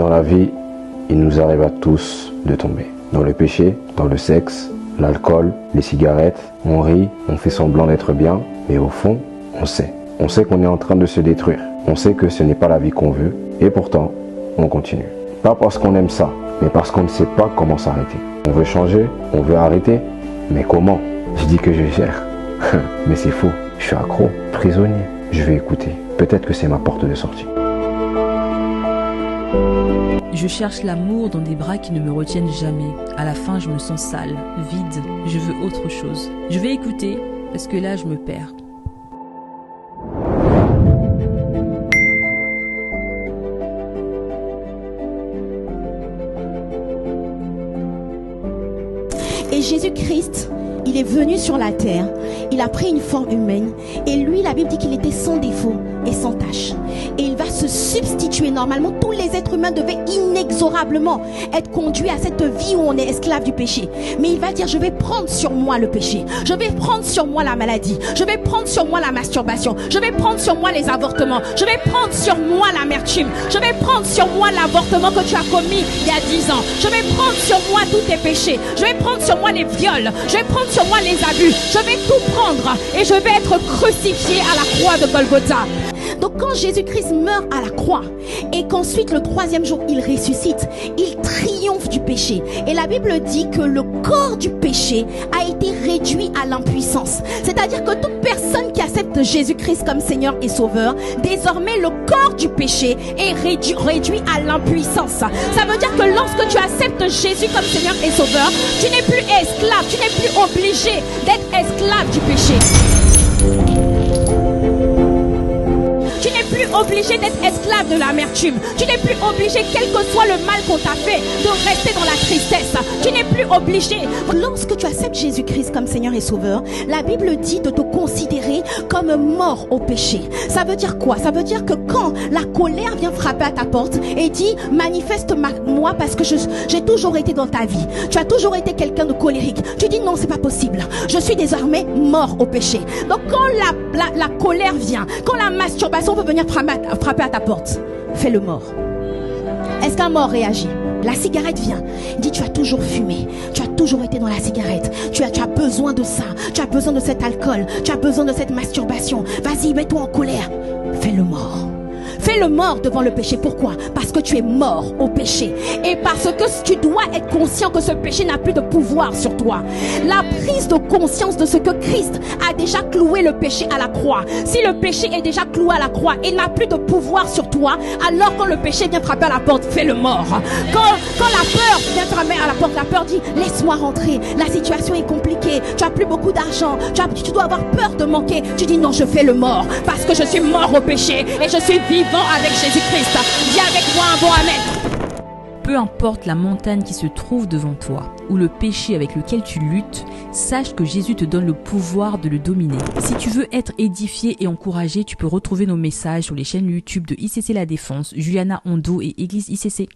Dans la vie, il nous arrive à tous de tomber. Dans le péché, dans le sexe, l'alcool, les cigarettes, on rit, on fait semblant d'être bien, mais au fond, on sait. On sait qu'on est en train de se détruire. On sait que ce n'est pas la vie qu'on veut, et pourtant, on continue. Pas parce qu'on aime ça, mais parce qu'on ne sait pas comment s'arrêter. On veut changer, on veut arrêter, mais comment? Je dis que je gère. Mais c'est faux, je suis accro, prisonnier. Je vais écouter, peut-être que c'est ma porte de sortie. Je cherche l'amour dans des bras qui ne me retiennent jamais. À la fin, je me sens sale, vide. Je veux autre chose. Je vais écouter, parce que là, je me perds. Et Jésus-Christ, il est venu sur la terre, il a pris une forme humaine, et lui, la Bible dit qu'il était sans défaut et sans tache. Et il va se substituer. Normalement, tous les êtres humains devaient inexorablement être conduits à cette vie où on est esclave du péché. Mais il va dire, je vais prendre sur moi le péché. Je vais prendre sur moi la maladie. Je vais prendre sur moi la masturbation. Je vais prendre sur moi les avortements. Je vais prendre sur moi l'amertume. Je vais prendre sur moi l'avortement que tu as commis il y a 10 ans. Je vais prendre sur moi tous tes péchés. Je vais prendre sur moi les viols. Je vais prendre sur moi les abus. Je vais tout prendre et je vais être crucifié à la croix de Golgotha. Donc quand Jésus-Christ meurt à la croix et qu'ensuite le 3e jour il ressuscite, il triomphe du péché. Et la Bible dit que le corps du péché a été réduit à l'impuissance. C'est-à-dire que toute personne qui accepte Jésus-Christ comme Seigneur et Sauveur, désormais le corps du péché est réduit à l'impuissance. Ça veut dire que lorsque tu acceptes Jésus comme Seigneur et Sauveur, tu n'es plus esclave, tu n'es plus obligé d'être esclave du péché. Tu n'es plus obligé d'être esclave de l'amertume. Tu n'es plus obligé, quel que soit le mal qu'on t'a fait, de rester dans la tristesse. Tu n'es plus obligé. Lorsque tu acceptes Jésus-Christ comme Seigneur et Sauveur, la Bible dit de te considérer comme mort au péché. Ça veut dire quoi? Ça veut dire que quand la colère vient frapper à ta porte et dit manifeste-moi parce que j'ai toujours été dans ta vie. Tu as toujours été quelqu'un de colérique. Tu dis non, c'est pas possible. Je suis désormais mort au péché. Donc quand la colère vient, quand la masturbation veut venir frapper à ta porte, fais-le mort. Est-ce qu'un mort réagit? La cigarette vient, dit tu as toujours fumé, tu as toujours été dans la cigarette, tu as besoin de ça, tu as besoin de cet alcool, tu as besoin de cette masturbation, vas-y mets-toi en colère, fais-le mort. Fais-le mort devant le péché. Pourquoi? Parce que tu es mort au péché. Et parce que tu dois être conscient que ce péché n'a plus de pouvoir sur toi. La prise de conscience de ce que Christ a déjà cloué le péché à la croix. Si le péché est déjà cloué à la croix et n'a plus de pouvoir sur toi, alors quand le péché vient frapper à la porte, fais-le mort. Quand la peur vient frapper à la porte, la peur dit laisse-moi rentrer, la situation est compliquée, tu as plus beaucoup d'argent, tu dois avoir peur de manquer. Tu dis non, je fais le mort parce que je suis mort au péché et je suis vivant avec Jésus-Christ. Dis avec moi un bon amen. Peu importe la montagne qui se trouve devant toi ou le péché avec lequel tu luttes, sache que Jésus te donne le pouvoir de le dominer. Si tu veux être édifié et encouragé, tu peux retrouver nos messages sur les chaînes YouTube de ICC La Défense, Juliana Hondo et Église ICC.